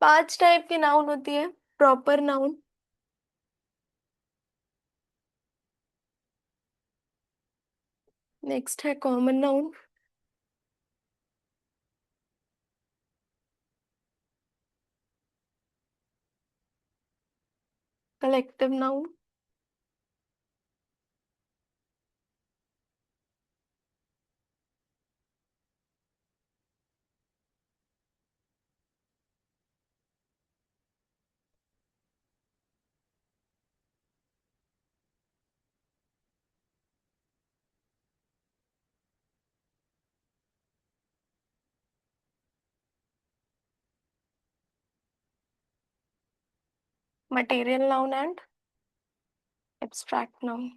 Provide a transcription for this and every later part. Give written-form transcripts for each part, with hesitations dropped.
5 type की noun होती है। प्रॉपर नाउन, नेक्स्ट है common noun, collective noun, material noun and abstract noun.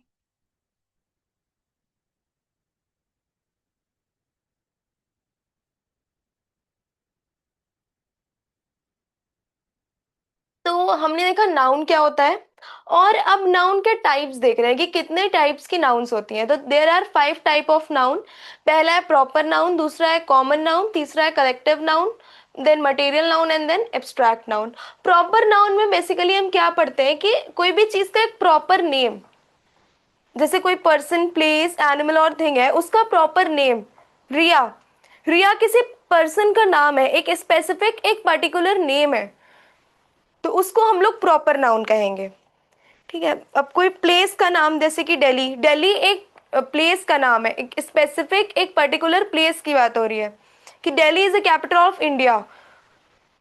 तो हमने देखा नाउन क्या होता है, और अब नाउन के टाइप्स देख रहे हैं कि कितने टाइप्स की नाउन्स होती हैं। तो there are 5 type of noun. पहला है प्रॉपर नाउन, दूसरा है कॉमन नाउन, तीसरा है collective noun, then material noun and then abstract noun. Proper noun में बेसिकली हम क्या पढ़ते हैं कि कोई भी चीज का एक प्रॉपर नेम, जैसे कोई पर्सन, प्लेस, एनिमल और थिंग है, उसका प्रॉपर नेम। रिया, रिया किसी पर्सन का नाम है, एक स्पेसिफिक एक पर्टिकुलर नेम है, तो उसको हम लोग प्रॉपर नाउन कहेंगे। ठीक है। अब कोई प्लेस का नाम, जैसे कि दिल्ली, दिल्ली एक प्लेस का नाम है, एक स्पेसिफिक एक पर्टिकुलर प्लेस की बात हो रही है कि Delhi is the capital of India,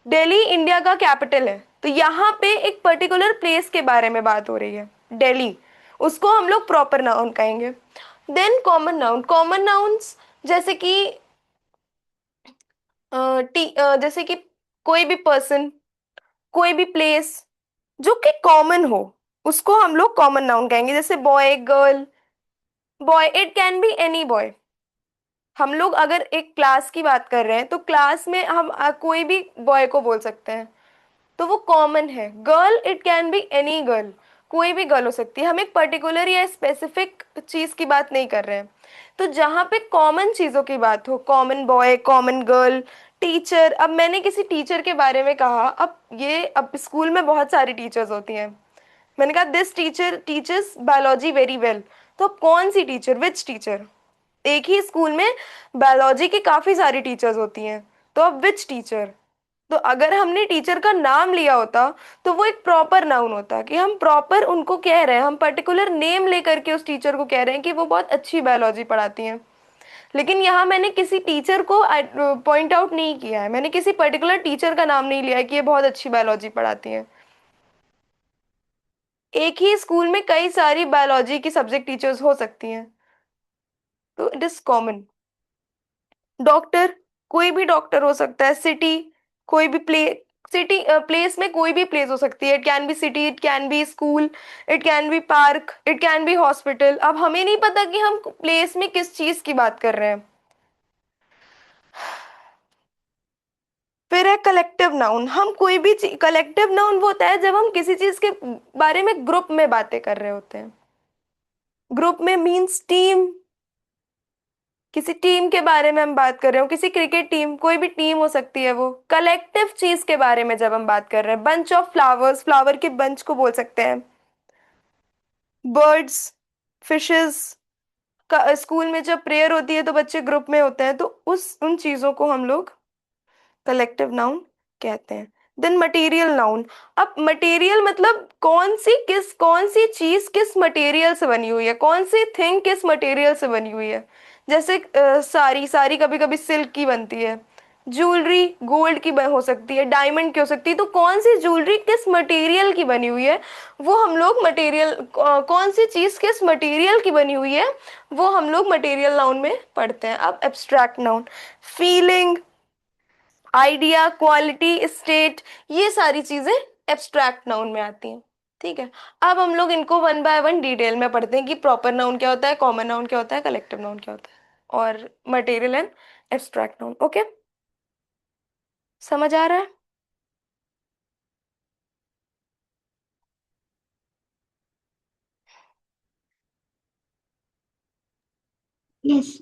Delhi India का कैपिटल है, तो यहाँ पे एक पर्टिकुलर प्लेस के बारे में बात हो रही है, दिल्ली, उसको हम लोग प्रॉपर नाउन कहेंगे। Then common noun, common nouns जैसे कि जैसे कि कोई भी पर्सन, कोई भी प्लेस जो कि कॉमन हो, उसको हम लोग कॉमन नाउन कहेंगे। जैसे boy, girl, boy it can be any boy. हम लोग अगर एक क्लास की बात कर रहे हैं तो क्लास में हम कोई भी बॉय को बोल सकते हैं, तो वो कॉमन है। Girl it can be any girl, कोई भी गर्ल हो सकती है, हम एक पर्टिकुलर या स्पेसिफिक चीज की बात नहीं कर रहे हैं। तो जहाँ पे कॉमन चीजों की बात हो, common boy, common girl, teacher. अब मैंने किसी टीचर के बारे में कहा, अब स्कूल में बहुत सारी टीचर्स होती हैं, मैंने कहा this teacher teachers biology very well, तो अब कौन सी टीचर, विच टीचर? एक ही स्कूल में बायोलॉजी की काफी सारी टीचर्स होती हैं, तो अब विच टीचर? तो अगर हमने टीचर का नाम लिया होता तो वो एक प्रॉपर नाउन होता, कि हम प्रॉपर उनको कह रहे हैं, हम पर्टिकुलर नेम लेकर के उस टीचर को कह रहे हैं कि वो बहुत अच्छी बायोलॉजी पढ़ाती हैं। लेकिन यहाँ मैंने किसी टीचर को पॉइंट आउट नहीं किया है, मैंने किसी पर्टिकुलर टीचर का नाम नहीं लिया है कि ये बहुत अच्छी बायोलॉजी पढ़ाती हैं। एक ही स्कूल में कई सारी बायोलॉजी की सब्जेक्ट टीचर्स हो सकती हैं, तो इट इज कॉमन। डॉक्टर, कोई भी डॉक्टर हो सकता है। सिटी, कोई भी सिटी, प्लेस में कोई भी प्लेस हो सकती है, it can B city, it can B school, it can B park, it can B hospital. अब हमें नहीं पता कि हम प्लेस में किस चीज की बात कर रहे हैं। फिर है कलेक्टिव नाउन। हम कोई भी कलेक्टिव नाउन वो होता है जब हम किसी चीज के बारे में ग्रुप में बातें कर रहे होते हैं। ग्रुप में मीन्स टीम, किसी टीम के बारे में हम बात कर रहे हो, किसी क्रिकेट टीम, कोई भी टीम हो सकती है वो। कलेक्टिव चीज के बारे में जब हम बात कर रहे हैं, बंच ऑफ फ्लावर्स, फ्लावर के बंच को बोल सकते हैं। बर्ड्स, फिशेस, का स्कूल में जब प्रेयर होती है तो बच्चे ग्रुप में होते हैं, तो उस उन चीजों को हम लोग कलेक्टिव नाउन कहते हैं। Then material noun. अब मटेरियल मतलब कौन सी चीज किस मटेरियल से बनी हुई है, कौन सी थिंग किस मटेरियल से बनी हुई है। जैसे साड़ी, साड़ी कभी कभी सिल्क की बनती है। ज्वेलरी गोल्ड की हो सकती है, डायमंड की हो सकती है, तो कौन सी ज्वेलरी किस मटेरियल की बनी हुई है, वो हम लोग मटेरियल, कौन सी चीज किस मटेरियल की बनी हुई है, वो हम लोग मटेरियल नाउन में पढ़ते हैं। अब abstract noun, feeling, idea, quality, state, ये सारी चीजें एब्स्ट्रैक्ट नाउन में आती हैं। ठीक है। अब हम लोग इनको वन बाय वन डिटेल में पढ़ते हैं कि प्रॉपर नाउन क्या होता है, कॉमन नाउन क्या होता है, कलेक्टिव नाउन क्या होता है, और material and abstract noun. Okay, समझ आ रहा है? Yes.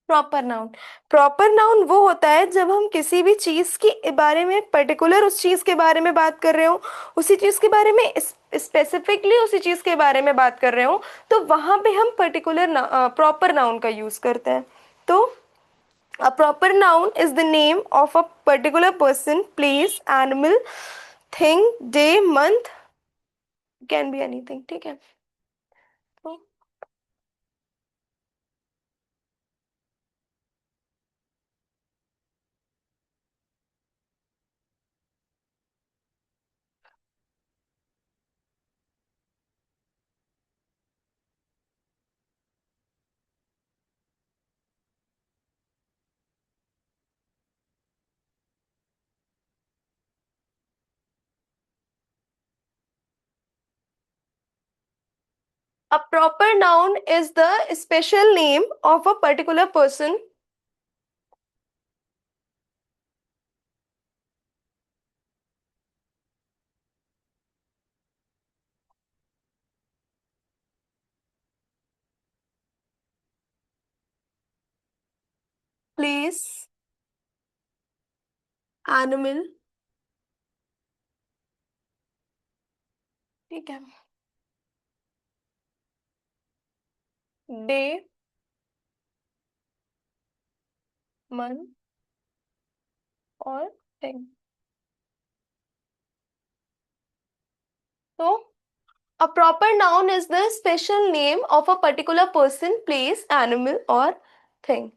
Proper noun. Proper noun वो होता है जब हम किसी भी चीज के बारे में पर्टिकुलर उस चीज के बारे में बात कर रहे हो, उसी चीज के बारे में स्पेसिफिकली उसी चीज के बारे में बात कर रहे हो, तो वहां पे हम पर्टिकुलर प्रॉपर नाउन का यूज करते हैं। तो a proper noun is the name of a particular person, place, animal, thing, day, month, can be anything. ठीक है। तो a proper noun is the special name of a particular person, place, animal। ठीक है। Day, month और thing. तो a proper noun is the special name of a particular person, place, animal और thing।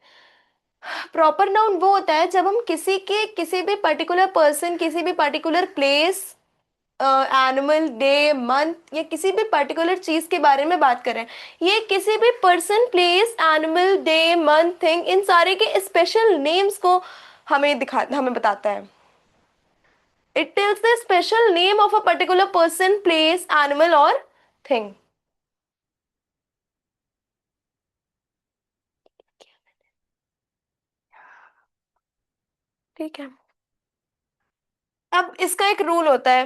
Proper noun वो होता है जब हम किसी भी पर्टिकुलर पर्सन, किसी भी particular place, animal, day, month या किसी भी पर्टिकुलर चीज के बारे में बात कर रहे हैं। ये किसी भी person, place, animal, day, month, thing, इन सारे के स्पेशल नेम्स को हमें बताता है। It tells the special name of a particular person, place, animal और थिंग। ठीक है। अब इसका एक रूल होता है।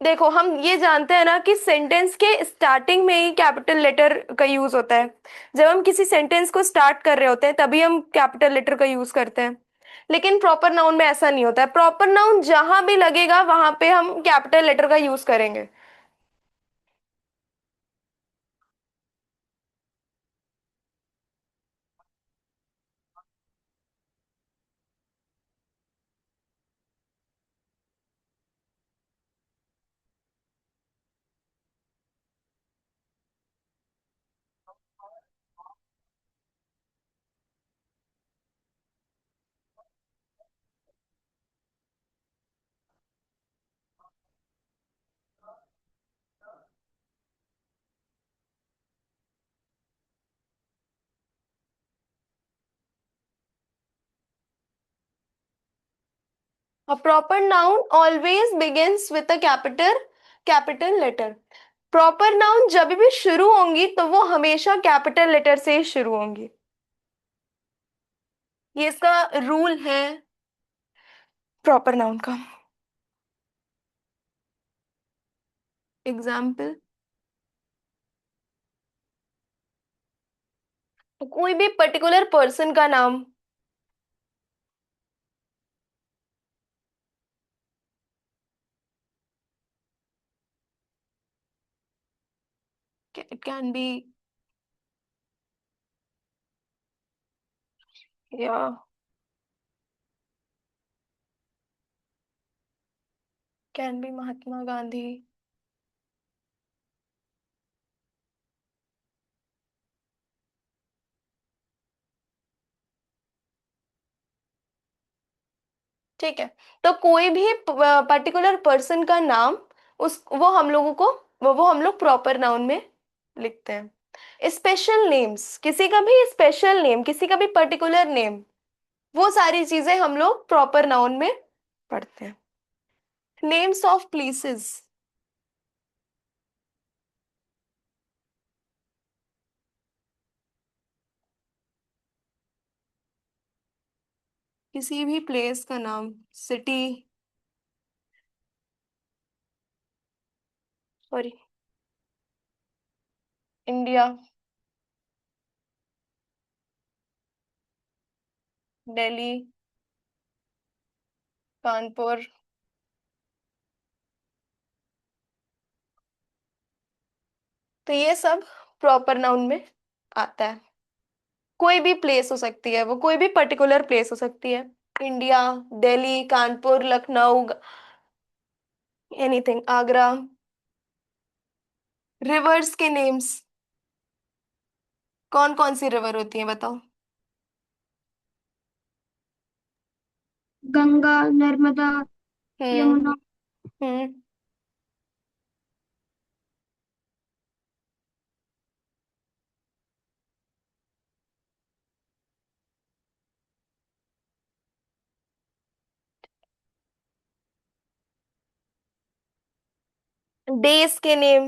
देखो, हम ये जानते हैं ना कि सेंटेंस के स्टार्टिंग में ही कैपिटल लेटर का यूज होता है। जब हम किसी सेंटेंस को स्टार्ट कर रहे होते हैं तभी हम कैपिटल लेटर का यूज करते हैं। लेकिन प्रॉपर नाउन में ऐसा नहीं होता है। प्रॉपर नाउन जहां भी लगेगा वहां पे हम कैपिटल लेटर का यूज करेंगे। A proper noun always begins with a capital letter. Proper noun जब भी शुरू होंगी तो वो हमेशा कैपिटल लेटर से ही शुरू होंगी। ये इसका रूल है प्रॉपर नाउन का। एग्जाम्पल, कोई भी पर्टिकुलर पर्सन का नाम। इट कैन बी, या कैन बी महात्मा गांधी। ठीक है। तो कोई भी पर्टिकुलर पर्सन का नाम, उस वो हम लोग प्रॉपर नाउन में लिखते हैं। स्पेशल नेम्स, किसी का भी स्पेशल नेम, किसी का भी पर्टिकुलर नेम, वो सारी चीजें हम लोग प्रॉपर नाउन में पढ़ते हैं। नेम्स ऑफ प्लेसेस, किसी भी प्लेस का नाम, city, sorry, India. Delhi, Kanpur. तो ये सब प्रॉपर नाउन में आता है। कोई भी प्लेस हो सकती है, वो कोई भी पर्टिकुलर प्लेस हो सकती है। India, Delhi, Kanpur, Lucknow, anything, Agra. Reverse के नेम्स, कौन कौन सी रिवर होती है बताओ। गंगा, नर्मदा, हम्म। यमुना। हम्म। डेज के नेम,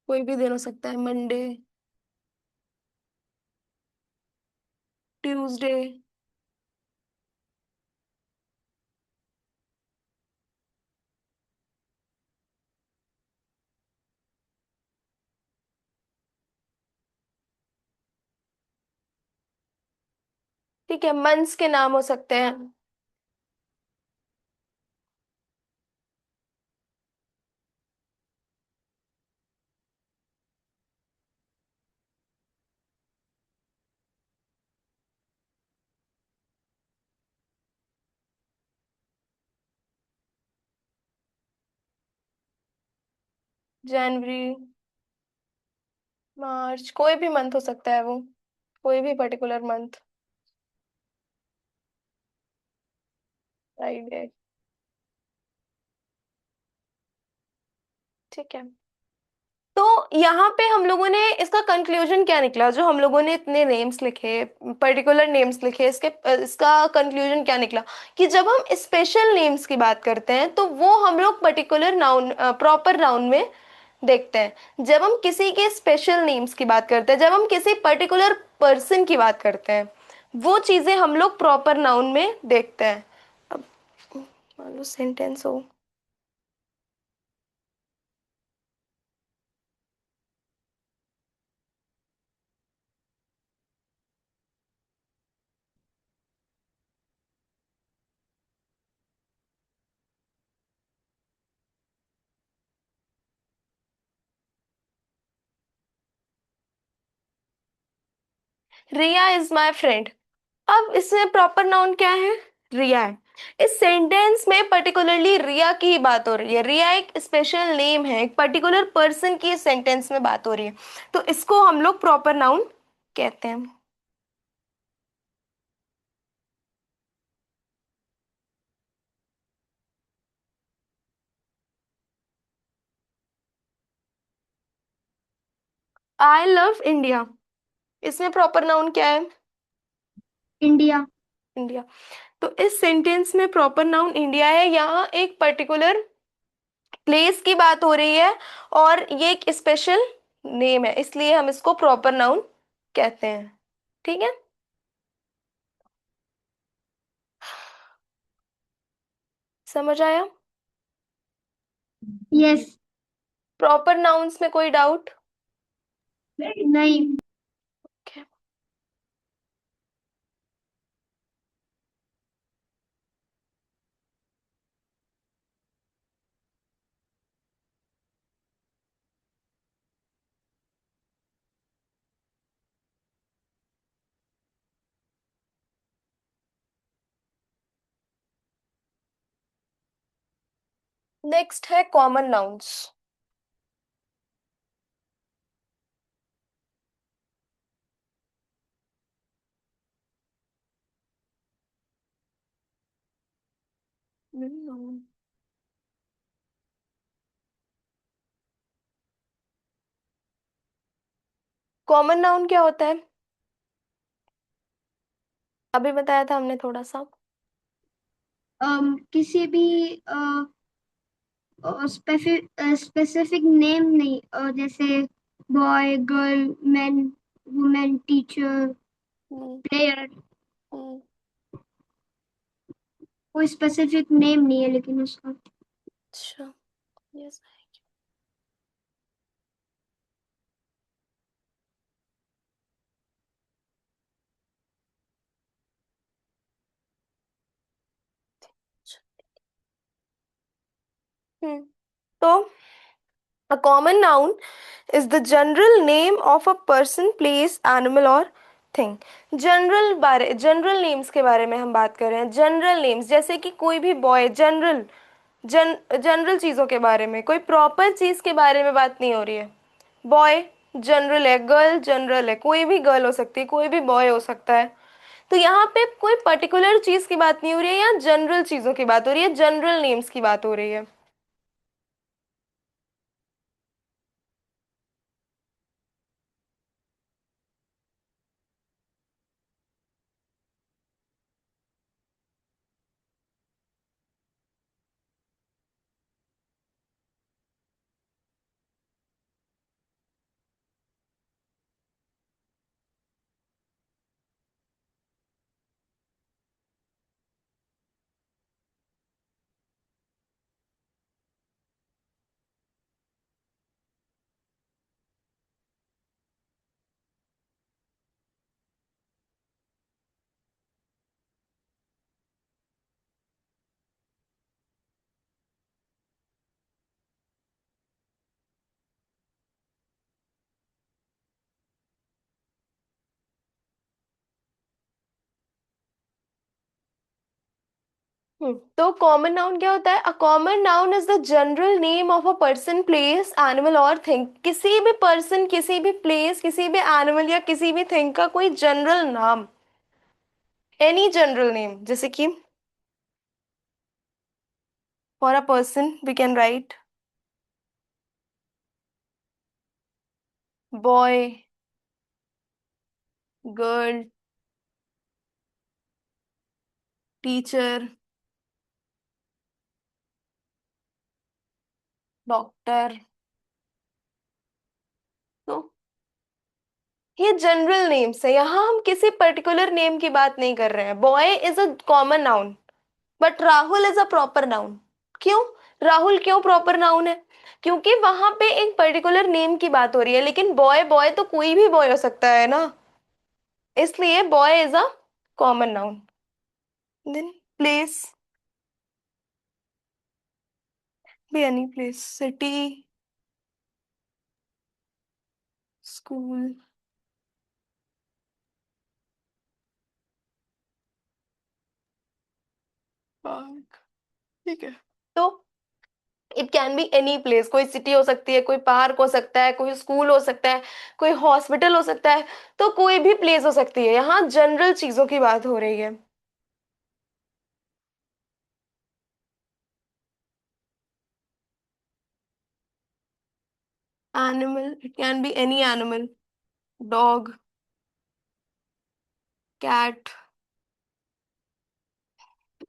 कोई भी दिन हो सकता है, मंडे, ट्यूसडे। ठीक है, मंथ्स के नाम हो सकते हैं। जनवरी, मार्च, कोई भी मंथ हो सकता है वो, कोई भी पर्टिकुलर मंथ। फ्राइडे। ठीक है। तो यहाँ पे हम लोगों ने इसका कंक्लूजन क्या निकला, जो हम लोगों ने इतने नेम्स लिखे, पर्टिकुलर नेम्स लिखे, इसका कंक्लूजन क्या निकला कि जब हम स्पेशल नेम्स की बात करते हैं तो वो हम लोग पर्टिकुलर नाउन, प्रॉपर नाउन में देखते हैं। जब हम किसी के स्पेशल नेम्स की बात करते हैं, जब हम किसी पर्टिकुलर पर्सन की बात करते हैं, वो चीजें हम लोग प्रॉपर नाउन में देखते हैं। अब मान लो सेंटेंस हो, रिया इज माई फ्रेंड। अब इसमें प्रॉपर नाउन क्या है, रिया है। इस सेंटेंस में पर्टिकुलरली रिया की ही बात हो रही है। रिया एक स्पेशल नेम है, एक पर्टिकुलर पर्सन की इस सेंटेंस में बात हो रही है, तो इसको हम लोग प्रॉपर नाउन कहते हैं। आई लव इंडिया, इसमें प्रॉपर नाउन क्या है, इंडिया। इंडिया। तो इस सेंटेंस में प्रॉपर नाउन इंडिया है। यहाँ एक पर्टिकुलर प्लेस की बात हो रही है और ये एक स्पेशल नेम है, इसलिए हम इसको प्रॉपर नाउन कहते हैं। ठीक है। समझ आया। यस। प्रॉपर नाउन्स में कोई डाउट। नहीं। नेक्स्ट है कॉमन नाउन्स। कॉमन नाउन क्या होता है, अभी बताया था हमने थोड़ा सा। किसी भी स्पेसिफिक नेम नहीं, जैसे boy, girl, man, women, teacher, hmm. Player. Hmm. कोई स्पेसिफिक नेम नहीं है लेकिन उसका। अच्छा। यस। तो a common noun is the general name of a person, place, animal or thing. General names के बारे में हम बात कर रहे हैं. जनरल नेम्स जैसे कि कोई भी बॉय, जनरल चीजों के बारे में, कोई प्रॉपर चीज के बारे में बात नहीं हो रही है. बॉय जनरल है, गर्ल जनरल है, कोई भी गर्ल हो सकती है, कोई भी बॉय हो सकता है. तो यहाँ पे कोई पर्टिकुलर चीज की बात नहीं हो रही है, यहाँ जनरल चीजों की बात हो रही है, जनरल नेम्स की बात हो रही है. तो कॉमन नाउन क्या होता है? अ common noun is the general name of a person, place, animal और थिंग. किसी भी पर्सन, किसी भी प्लेस, किसी भी एनिमल या किसी भी थिंग का कोई जनरल नाम. एनी जनरल नेम, जैसे कि for a person we can write boy, girl, teacher, doctor. तो ये जनरल नेम्स है, यहाँ हम किसी पर्टिकुलर नेम की बात नहीं कर रहे हैं. Boy is a common noun but Rahul is a proper noun. क्यों? राहुल क्यों प्रॉपर नाउन है? क्योंकि वहां पे एक पर्टिकुलर नेम की बात हो रही है, लेकिन बॉय बॉय तो कोई भी बॉय हो सकता है ना, इसलिए boy is a common noun. Then place, भी any place, city, school, park. ठीक है. तो it can be any place, कोई सिटी हो सकती है, कोई पार्क हो सकता है, कोई स्कूल हो सकता है, कोई हॉस्पिटल हो सकता है. तो कोई भी प्लेस हो सकती है, यहाँ जनरल चीजों की बात हो रही है. Animal, it can be any animal, dog, cat,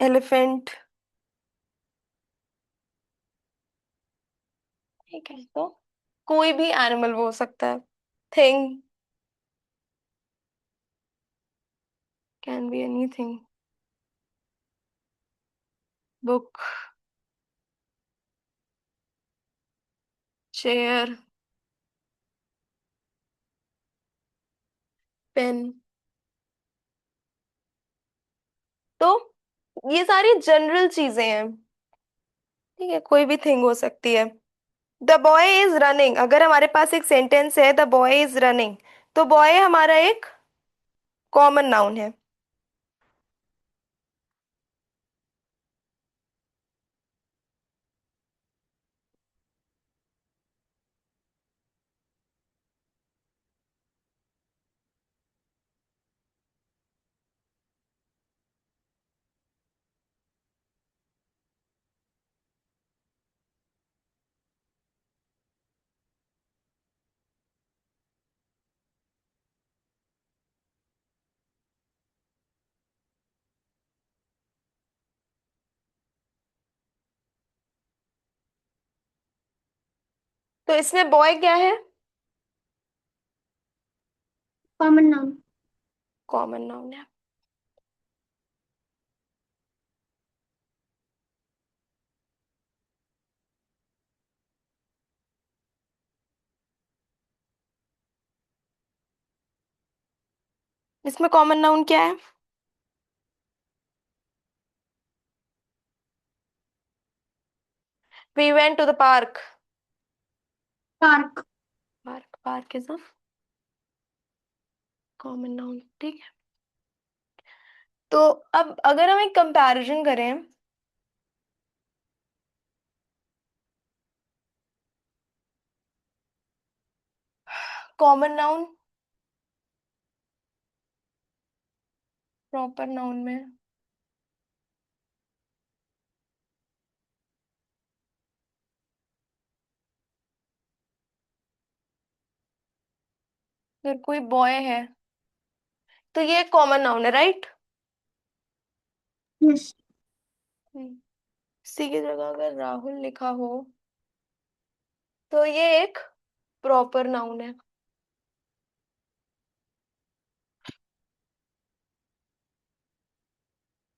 elephant. ठीक है. तो कोई भी एनिमल वो हो सकता है. Thing can be anything. Book, chair, pen. तो ये सारी जनरल चीजें हैं. ठीक है, कोई भी थिंग हो सकती है. द बॉय इज रनिंग, अगर हमारे पास एक सेंटेंस है द बॉय इज रनिंग, तो बॉय हमारा एक कॉमन नाउन है. तो इसमें बॉय क्या है? Common noun. कॉमन नाउन है. इसमें कॉमन नाउन क्या है? We went to the park. Park. Park, park is a common noun, ठीक है। तो अब अगर हम एक कंपैरिजन करें, कॉमन नाउन प्रॉपर नाउन में, अगर कोई बॉय है तो ये कॉमन नाउन है, राइट। यस। इसी की जगह अगर राहुल लिखा हो तो ये एक प्रॉपर नाउन है।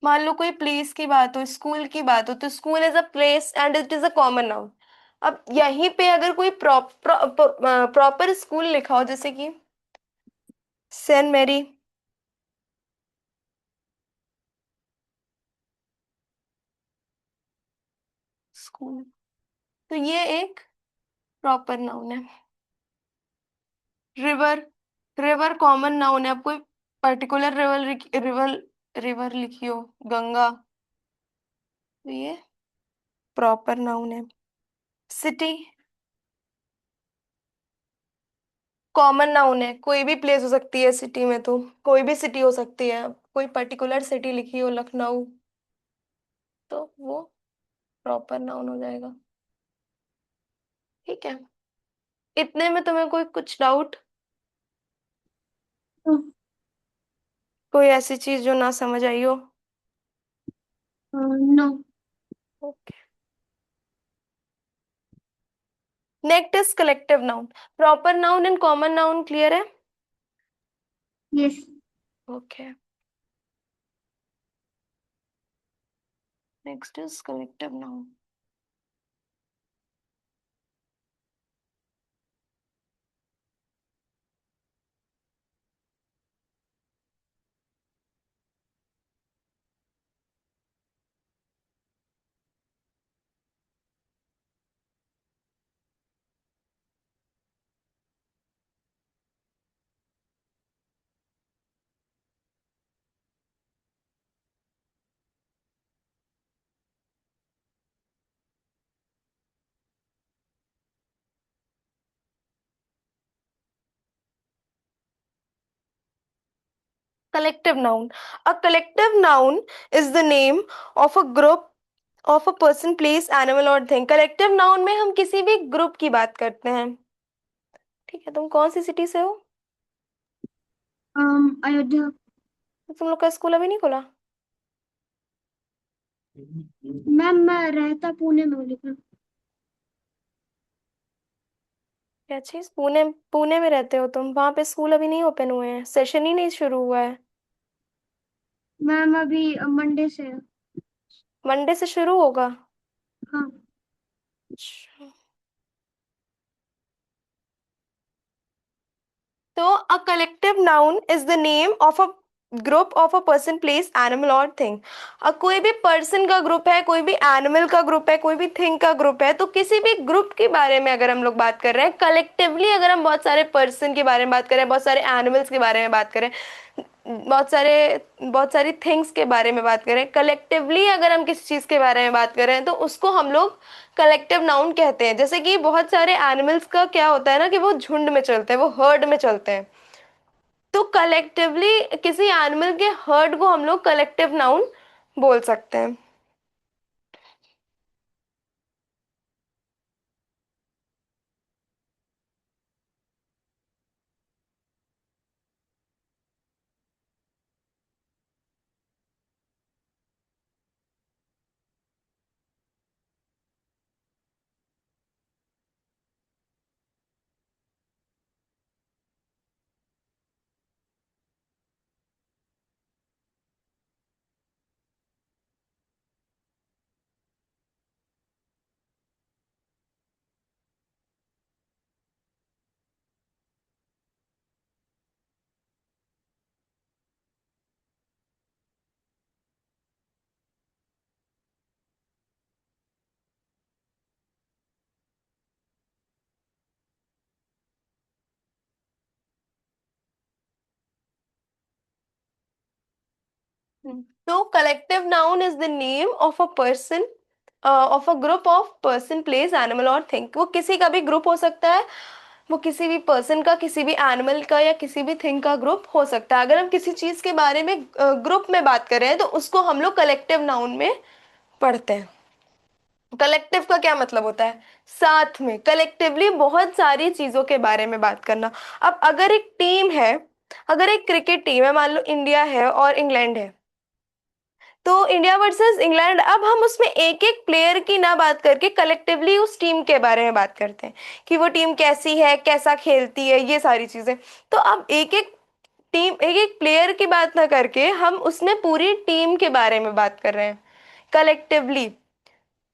मान लो कोई प्लेस की बात हो, स्कूल की बात हो, तो school is a place and it is a common noun. अब यहीं पे अगर कोई प्रॉपर स्कूल लिखा हो, जैसे कि सेंट मैरी स्कूल, तो ये एक प्रॉपर नाउन है। रिवर, रिवर कॉमन नाउन है। अब कोई पर्टिकुलर रिवर, रिवर, रिवर लिखी हो, गंगा, तो ये प्रॉपर नाउन है। सिटी कॉमन नाउन है, कोई भी प्लेस हो सकती है सिटी में, तो कोई भी सिटी हो सकती है। कोई पर्टिकुलर सिटी लिखी हो, लखनऊ, तो वो प्रॉपर नाउन हो जाएगा। ठीक है, इतने में तुम्हें कोई कुछ डाउट, कोई ऐसी चीज जो ना समझ आई हो? No. Okay, next is collective noun. Proper noun and common noun clear है? Yes. Okay, next is collective noun. Collective noun. A collective noun is the name of a group of a person, place, animal और thing. Collective noun में हम किसी भी group की बात करते हैं। ठीक है, तुम कौन सी सिटी से हो? अयोध्या। तो तुम लोग का स्कूल अभी नहीं खुला? मैम मैं रहता पुणे में हूँ लेकिन। क्या चीज, पुणे? पुणे में रहते हो तुम? वहां पे स्कूल अभी नहीं ओपन हुए हैं, सेशन ही नहीं शुरू हुआ है। मैम अभी मंडे से है। मंडे से शुरू होगा? हाँ। अच्छा। तो a collective noun is the name of a group of a person, place, animal और थिंग। कोई भी पर्सन का ग्रुप है, कोई भी एनिमल का ग्रुप है, कोई भी थिंग का ग्रुप है, तो किसी भी ग्रुप के बारे में अगर हम लोग बात कर रहे हैं कलेक्टिवली, अगर हम बहुत सारे पर्सन के बारे में बात करें, बहुत सारे एनिमल्स के बारे में बात करें, बहुत सारी थिंग्स के बारे में बात करें, कलेक्टिवली अगर हम किसी चीज के बारे में बात करें, तो उसको हम लोग कलेक्टिव नाउन कहते हैं। जैसे कि बहुत सारे एनिमल्स का क्या होता है ना, कि वो झुंड में चलते हैं, वो हर्ड में चलते हैं, तो कलेक्टिवली किसी एनिमल के हर्ड को हम लोग कलेक्टिव नाउन बोल सकते हैं। तो collective noun is the name of a person, of a group of person, place, animal और थिंग। वो किसी का भी ग्रुप हो सकता है, वो किसी भी पर्सन का, किसी भी एनिमल का या किसी भी थिंग का ग्रुप हो सकता है। अगर हम किसी चीज के बारे में ग्रुप में बात कर रहे हैं तो उसको हम लोग कलेक्टिव नाउन में पढ़ते हैं। कलेक्टिव का क्या मतलब होता है? साथ में, कलेक्टिवली बहुत सारी चीजों के बारे में बात करना। अब अगर एक टीम है, अगर एक क्रिकेट टीम है, मान लो इंडिया है और इंग्लैंड है, तो इंडिया वर्सेस इंग्लैंड, अब हम उसमें एक एक प्लेयर की ना बात करके कलेक्टिवली उस टीम के बारे में बात करते हैं कि वो टीम कैसी है, कैसा खेलती है, ये सारी चीजें। तो अब एक एक टीम, एक एक प्लेयर की बात ना करके हम उसमें पूरी टीम के बारे में बात कर रहे हैं कलेक्टिवली।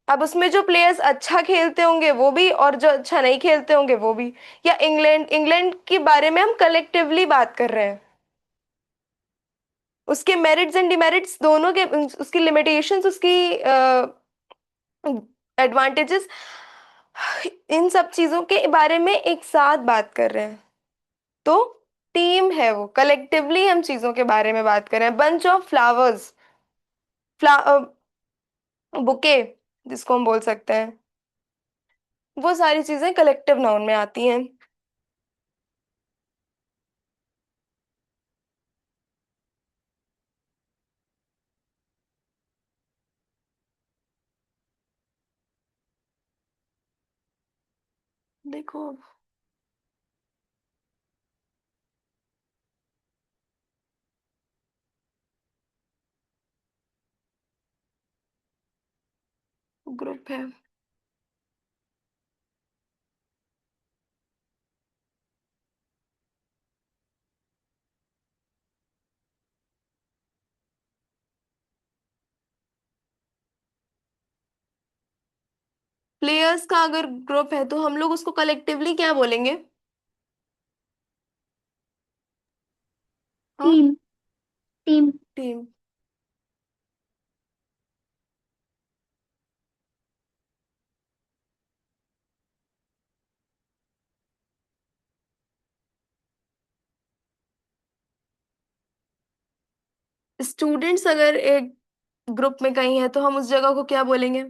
अब उसमें जो प्लेयर्स अच्छा खेलते होंगे वो भी, और जो अच्छा नहीं खेलते होंगे वो भी। या इंग्लैंड, इंग्लैंड के बारे में हम कलेक्टिवली बात कर रहे हैं, उसके मेरिट्स एंड डिमेरिट्स दोनों के, उसकी लिमिटेशंस, उसकी एडवांटेजेस, इन सब चीजों के बारे में एक साथ बात कर रहे हैं। तो टीम है वो, कलेक्टिवली हम चीजों के बारे में बात कर रहे हैं। बंच ऑफ फ्लावर्स, बुके जिसको हम बोल सकते हैं, वो सारी चीजें कलेक्टिव नाउन में आती हैं। देखो, ग्रुप है। प्लेयर्स का अगर ग्रुप है तो हम लोग उसको कलेक्टिवली क्या बोलेंगे? हाँ, टीम। टीम। टीम। स्टूडेंट्स अगर एक ग्रुप में कहीं है तो हम उस जगह को क्या बोलेंगे?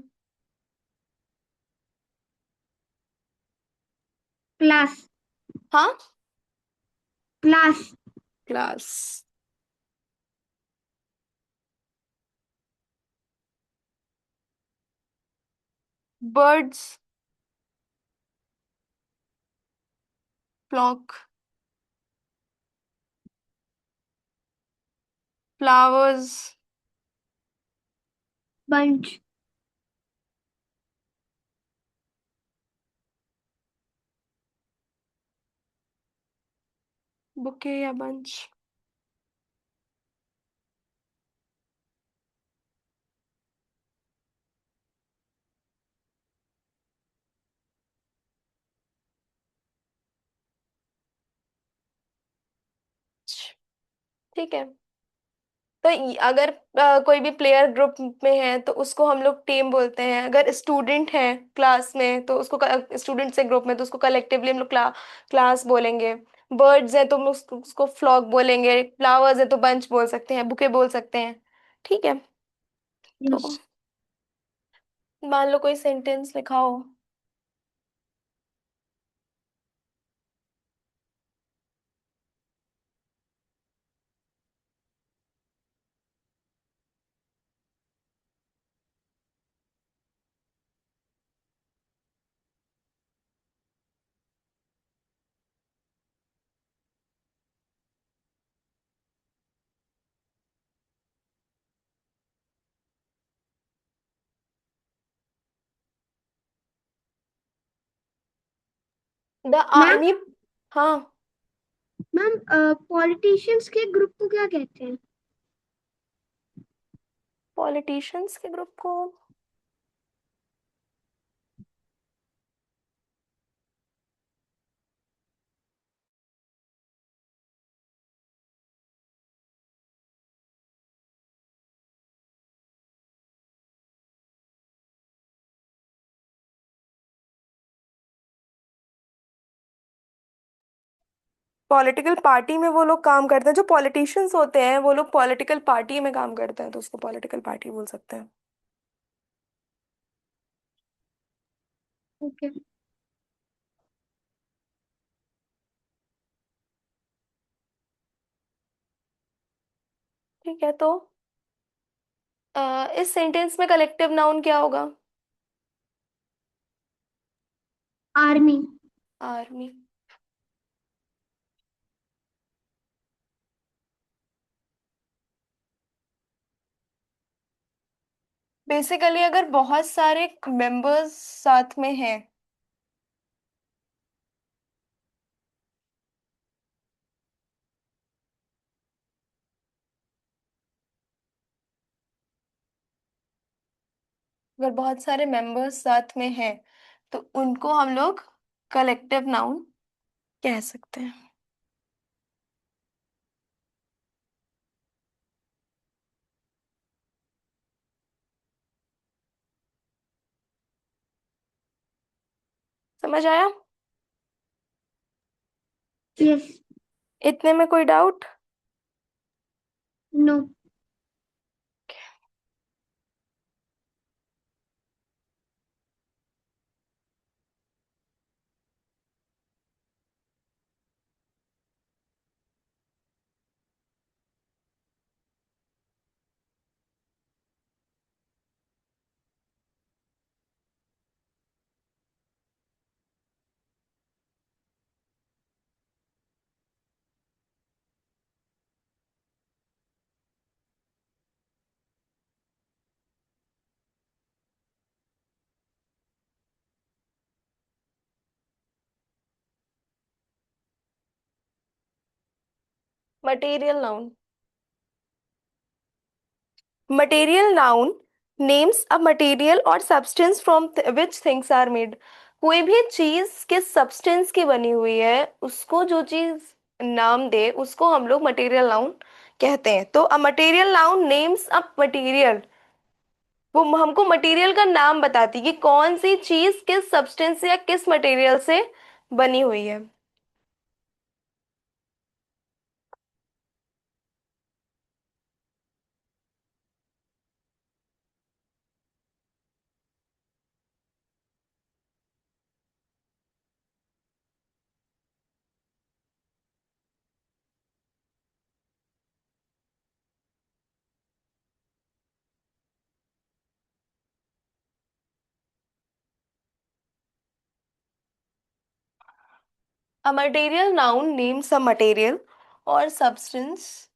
क्लास। हाँ, class. Class. Birds, flock. Flowers, bunch. Bouquet या बंच। ठीक है। तो अगर कोई भी प्लेयर ग्रुप में है तो उसको हम लोग टीम बोलते हैं। अगर स्टूडेंट है क्लास में तो उसको, स्टूडेंट से ग्रुप में तो उसको कलेक्टिवली हम लोग क्लास बोलेंगे। बर्ड्स है तो हम लोग उसको फ्लॉक बोलेंगे। फ्लावर्स है तो बंच बोल सकते हैं, बुके बोल सकते हैं। ठीक है। तो यस। मान लो कोई सेंटेंस लिखा हो। The ma'am. आर्मी। हाँ, मैम, पॉलिटिशियंस के ग्रुप को क्या कहते हैं? पॉलिटिशियंस के ग्रुप को पॉलिटिकल पार्टी में वो लोग काम करते हैं, जो पॉलिटिशियंस होते हैं वो लोग पॉलिटिकल पार्टी में काम करते हैं, तो उसको पॉलिटिकल पार्टी बोल सकते हैं। ओके। ठीक है, तो इस सेंटेंस में कलेक्टिव नाउन क्या होगा? आर्मी। आर्मी। बेसिकली अगर बहुत सारे मेंबर्स साथ में हैं, अगर बहुत सारे मेंबर्स साथ में हैं तो उनको हम लोग कलेक्टिव नाउन कह सकते हैं। समझ आया? यस। इतने में कोई doubt? No. Material noun. Material noun names a material और substance from which things are made. कोई भी चीज किस सब्सटेंस की बनी हुई है, उसको जो चीज नाम दे उसको हम लोग मटेरियल नाउन कहते हैं। तो a material noun names a material, वो हमको मटेरियल का नाम बताती है कि कौन सी चीज किस सब्सटेंस या किस मटेरियल से बनी हुई है। A material noun names a material or substance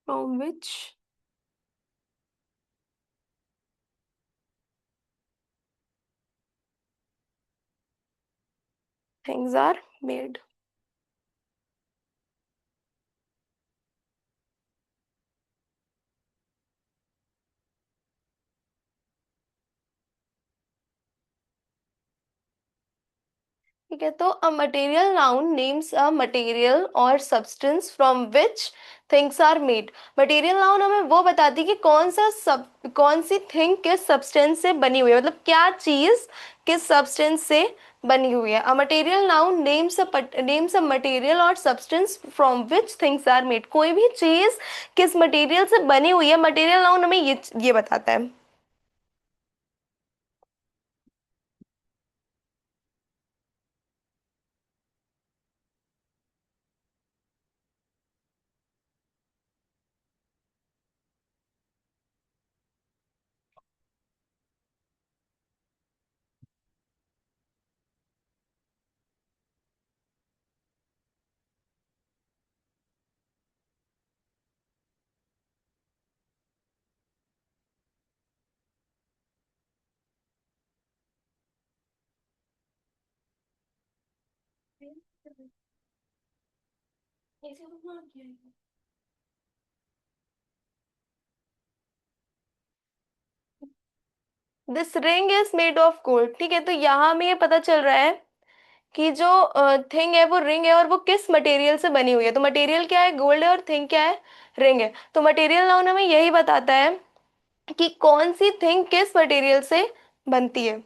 from which things are made। ठीक है, तो a material noun names a material और substance from which things are made. Material noun हमें वो बताती है कि कौन सी थिंग किस सब्सटेंस से बनी हुई है, मतलब क्या चीज किस सब्सटेंस से बनी हुई है। A material noun names a material और substance from which things are made. कोई भी चीज किस मटेरियल से बनी हुई है, मटेरियल नाउन हमें ये बताता है। This ring is made of gold. ठीक है, तो यहाँ हमें ये पता चल रहा है कि जो थिंग है वो रिंग है और वो किस मटेरियल से बनी हुई है। तो मटेरियल क्या है, गोल्ड है, और थिंग क्या है, रिंग है। तो मटेरियल नाउन हमें यही बताता है कि कौन सी थिंग किस मटेरियल से बनती है।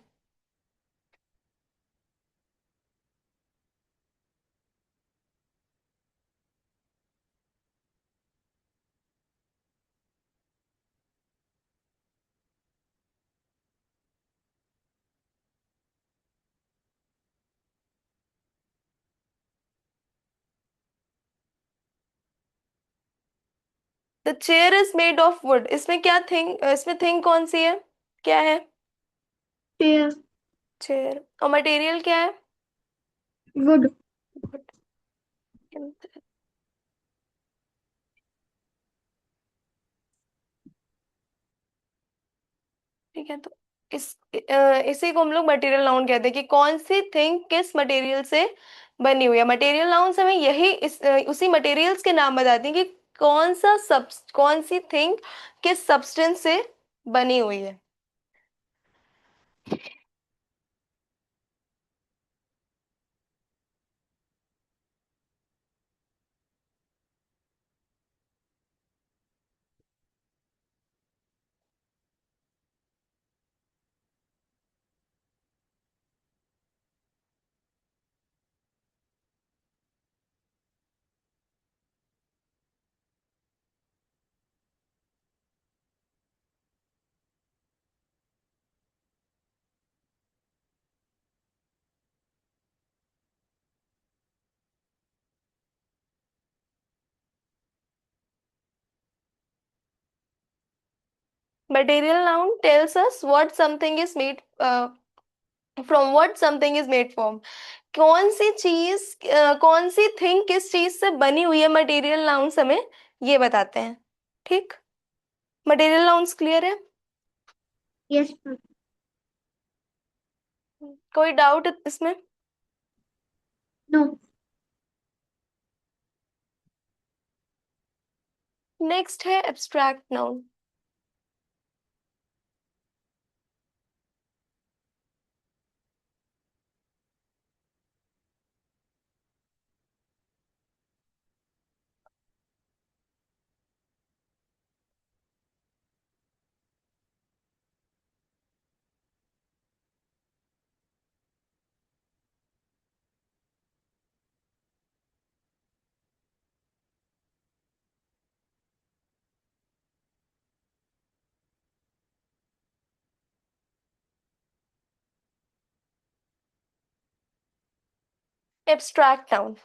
The chair is made of would, इसमें क्या थिंग, इसमें थिंग कौन सी है, क्या है, पेयर। चेयर। और मटेरियल क्या है, वुड। wood। ठीक है, तो इसी को हम लोग मटेरियल नाउन कहते हैं कि कौन सी थिंग किस मटेरियल से बनी हुई है। मटेरियल नाउन हमें यही उसी मटेरियल्स के नाम बताती हैं कि कौन सी थिंग किस सब्सटेंस से बनी हुई है। Material noun tells us what something is made, from what something is made from. कौन सी चीज, कौन सी थिंग किस चीज से बनी हुई है, मटेरियल नाउन्स हमें ये बताते हैं। ठीक, मटेरियल नाउन्स क्लियर है। Yes ma'am. कोई डाउट इसमें। नो। नेक्स्ट है abstract noun. Abstract noun.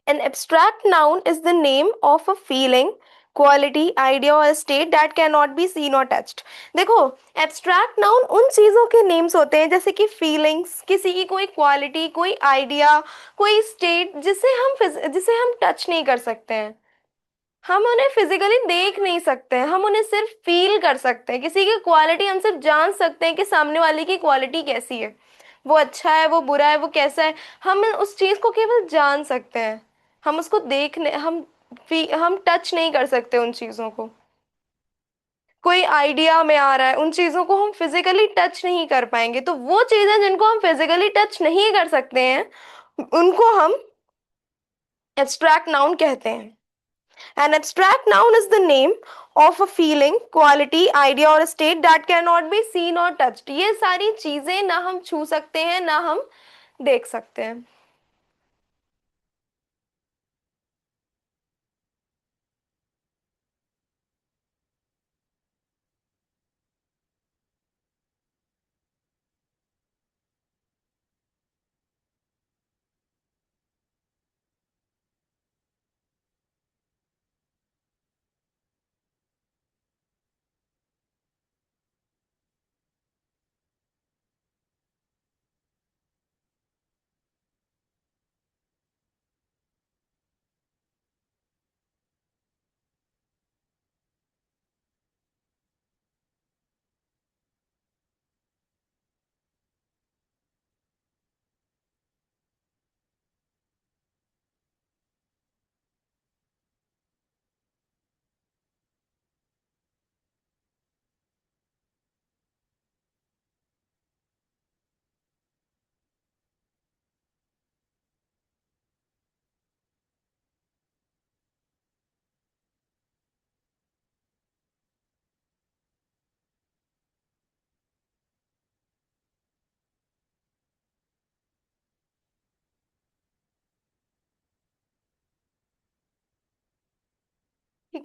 An abstract noun is the name of a feeling, quality, idea or state that cannot be seen or touched. देखो, abstract noun उन चीजों के names होते हैं जैसे कि फीलिंग्स, किसी की कोई क्वालिटी, कोई आइडिया, कोई स्टेट जिसे हम टच नहीं कर सकते हैं। हम उन्हें फिजिकली देख नहीं सकते हैं, हम उन्हें सिर्फ फील कर सकते हैं। किसी की क्वालिटी हम सिर्फ जान सकते हैं कि सामने वाले की क्वालिटी कैसी है, वो अच्छा है, वो बुरा है, वो कैसा है। हम उस चीज को केवल जान सकते हैं, हम उसको देखने हम टच नहीं कर सकते उन चीजों को। कोई आइडिया में आ रहा है, उन चीजों को हम फिजिकली टच नहीं कर पाएंगे। तो वो चीजें जिनको हम फिजिकली टच नहीं कर सकते हैं उनको हम एब्स्ट्रैक्ट नाउन कहते हैं। An abstract noun is the name of a feeling, quality, idea or state that cannot be seen or touched. ये सारी चीजें ना हम छू सकते हैं ना हम देख सकते हैं।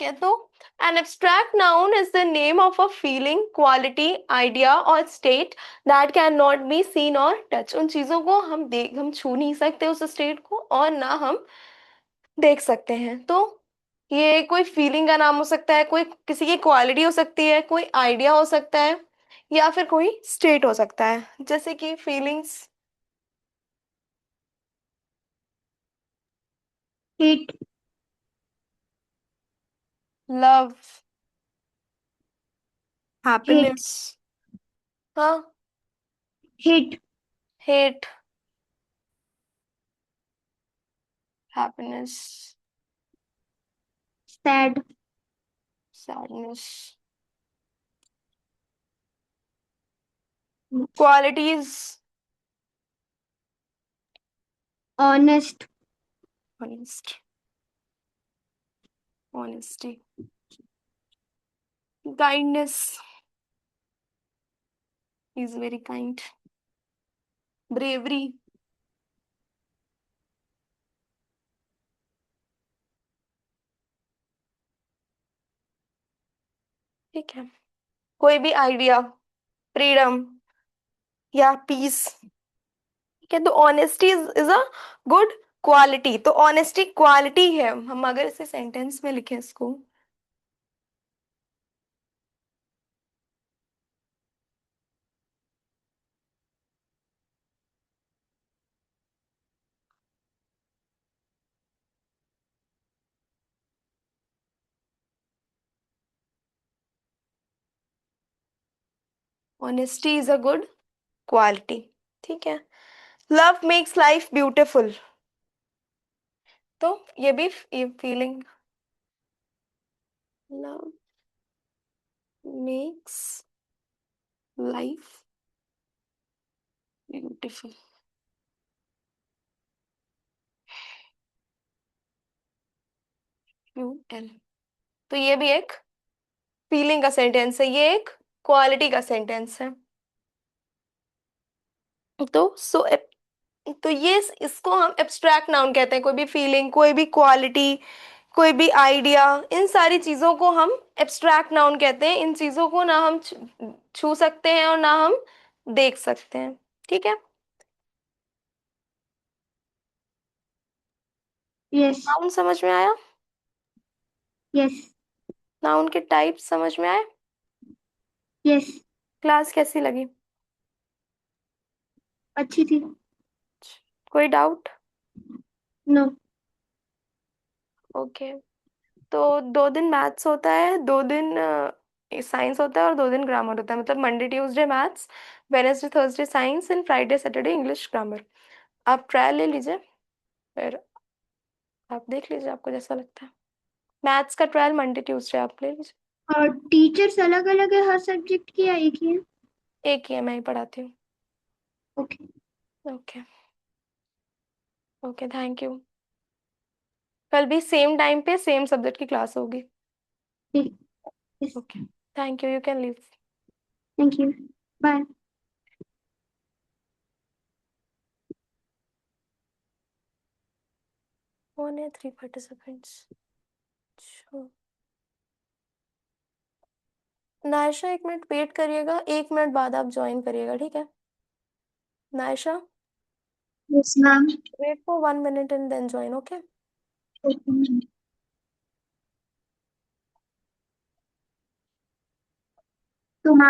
ठीक है, तो an abstract noun is the name of a feeling, quality, idea or state that cannot be seen or touch. उन चीजों को हम छू नहीं सकते उस स्टेट को, और ना हम देख सकते हैं। तो ये कोई फीलिंग का नाम हो सकता है, कोई किसी की क्वालिटी हो सकती है, कोई आइडिया हो सकता है, या फिर कोई स्टेट हो सकता है, जैसे कि feelings. Hate. Love, hate. Happiness. हाँ। Hate. Hate, happiness, sad. Sadness. Qualities, honest. Honest, honesty, kindness, is very kind, bravery. ठीक है, कोई भी आइडिया, फ्रीडम या पीस। ठीक है, तो honesty is a good quality, तो ऑनेस्टी क्वालिटी है, हम अगर इसे सेंटेंस में लिखें इसको। Honesty is a good quality. ठीक है, लव मेक्स लाइफ ब्यूटिफुल, तो ये भी ये feeling, love makes life beautiful, UL। तो ये भी एक फीलिंग का सेंटेंस है, ये एक क्वालिटी का सेंटेंस है। तो तो ये इसको हम एब्स्ट्रैक्ट नाउन कहते हैं, कोई भी फीलिंग, कोई भी क्वालिटी, कोई भी आइडिया, इन सारी चीजों को हम एब्स्ट्रैक्ट नाउन कहते हैं। इन चीजों को ना हम छू सकते हैं और ना हम देख सकते हैं। ठीक है, यस। नाउन समझ में आया? यस। नाउन के टाइप समझ में आए? यस। क्लास कैसी लगी? अच्छी थी। कोई डाउट? नो। ओके, तो 2 दिन मैथ्स होता है, 2 दिन साइंस होता है, और 2 दिन ग्रामर होता है, मतलब Monday Tuesday maths, Wednesday Thursday science, and Friday Saturday English grammar. आप ट्रायल ले लीजिए, फिर आप देख लीजिए आपको जैसा लगता है। मैथ्स का ट्रायल मंडे ट्यूसडे आप ले लीजिए। और टीचर्स अलग अलग है हर सब्जेक्ट की या एक ही है? एक ही है, मैं ही पढ़ाती हूँ। Okay. Okay. Okay, thank you. कल भी सेम टाइम पे सेम सब्जेक्ट की क्लास होगी। ठीक। Yes. Okay, thank you, you can leave. Thank you. Bye. Only 3 participants. अच्छा, नायशा 1 मिनट वेट करिएगा, 1 मिनट बाद आप ज्वाइन करिएगा, ठीक है? Naisha, yes ma'am. Wait for 1 minute and then join, okay? Okay. तो मैम